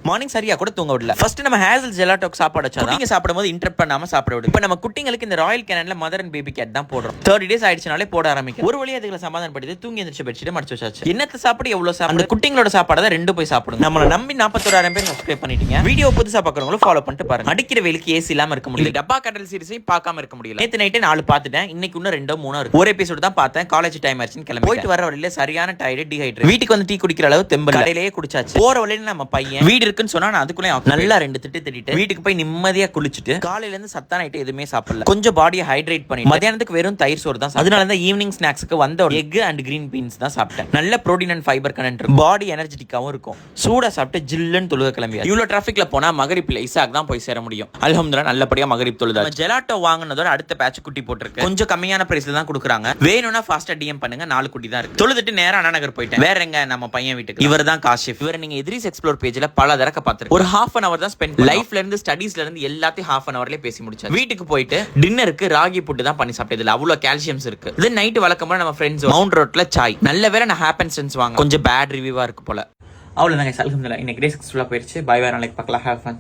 Morning சரியா கூட தூங்க விடல. ஃபர்ஸ்ட் நம்ம ஹேசல் ஜெலாட்டோக்கு சாப்பாடு வச்சா நீங்க சாப்பிடும்போது இன்டரப்ட் பண்ணாம சாப்பிட விடும். இப்போ நம்ம குட்டிங்களுக்கு இந்த ராயல் கேனன்ல மதர் அண்ட் பேபி கேட் தான் போடுறோம். 30 days ஆயிடுச்சுனாலே போட ஆரம்பிக்கும். ஒரு வழியா அதுகளை சமாதானப்படுத்தி தூங்கி எந்திரிச்சு பெட்ஷீட் மடிச்சு வச்சாச்சு. என்னத்த சாப்பிடு எவ்வளவு சாப்பிடு குட்டிங்களோட சாப்பாடு தான் ரெண்டு போய் சாப்பிடுங்க. நம்மள நம்பி 41,000 பேர் சப்ஸ்கிரைப் பண்ணிட்டீங்க. வீடியோ புதுசா பாக்குறவங்களும் ஃபாலோ பண்ணிட்டு பாருங்க. அடிக்கிற வெயிலுக்கு ஏசி இல்லாம இருக்க முடியல. டப்பா கடல் சீரிஸையும் பார்க்காம இருக்க முடியல. நேத்து நைட்டே 4 பார்த்துட்டேன். இன்னைக்கு இன்னும் 2-3 இருக்கு. ஒரு எபிசோட் தான் பார்த்தேன். காலேஜ் டைம் ஆச்சுன்னு கிளம்பி போயிட்டு வர வழியில சரியான டயர்ட் டீஹைட்ரேட். வீட்டுக்கு வந்து டீ குடிக்கிற அளவு தெம்பு கடையிலேயே குடிச்சாச்சு. போற வழியில நம்ம பையன் வீடு இருக்குன்னு சொன்னா நான் அதுக்குள்ளே நல்லா 2 திட்டு திட்டிட்டு வீட்டுக்கு போய் நிம்மதியா குளிச்சுட்டு காலையில இருந்து சத்தான ஐட்டம் எதுவுமே சாப்பிடல. கொஞ்சம் பாடியை ஹைட்ரேட் பண்ணி மத்தியானத்துக்கு வெறும் தயிர் சோறு தான். அதனால தான் ஈவினிங் ஸ்நாக்ஸ்க்கு வந்த எக் அண்ட் கிரீன் பீன்ஸ் தான் சாப்பிட்டேன். நல்ல புரோட்டீன் அண்ட் ஃபைபர் கண்டென்ட் இருக்கும். பாடி எனர்ஜெட்டிக்காவும் இருக்கும். சூடா சாப்பிட்டு ஜில்லுன்னு தொழுக கிளம்பியா. இவ்வளவு டிராஃபிக்ல போனா மகரிப்ல இசாக் தான் போய் சேர முடியும். அல்ஹம்துலில்லாஹ் நல்லபடியா மகரிப் தொழுதா. ஜெலாட்டோ வாங்குனதோட அடுத்த பேட்ச் குட்டி போட்டுருக்கு. கொஞ்சம் கம்மியான பிரைஸ்ல தான் கொடுக்குறாங்க. வேணும்னா ஃபாஸ்டா டிஎம் பண்ணுங்க. 4 குட்டி தான் இருக்கு. தொழுதுட்டு நேரா அண்ணா நகர் போயிட்டேன். வேற எங்க நம்ம பையன் வீட்டுக்கு. இவர் தான் காஷிஃப். இவர் நீங்க எதிரிஸ் எக்ஸ்ப்ளோர் பேஜ்ல பல தடவை பார்த்திருக்கீங்க. ஒரு half an hour தான் ஸ்பெண்ட் லைஃப்ல இருந்து ஸ்டடீஸ்ல இருந்து எல்லாத்தையும் half an hourலயே பேசி முடிச்சாரு. வீட்டுக்கு போயிட்டு டின்னருக்கு ராகி புட்டு தான் பண்ணி சாப்பிட்டதுல அவ்வளவு கால்சியம்ஸ் இருக்கு. இது நைட் வழக்கமா நம்ம ஃப்ரெண்ட்ஸ் மவுண்ட் ரோட்ல சாய் நல்ல வேற நான் ஹேப்பன் சென்ஸ் வாங்க கொஞ்சம் பேட் ரிவ்யூவா இருக்கு போல. அவ்வளவுதாங்க. அல்ஹம்துலில்லாஹ் இன்னைக்கு டே சக்சஸ்ஃபுல்லா போயிருச்சு. Bye bye. நாளைக்கு பார்க்கலாம். Have fun.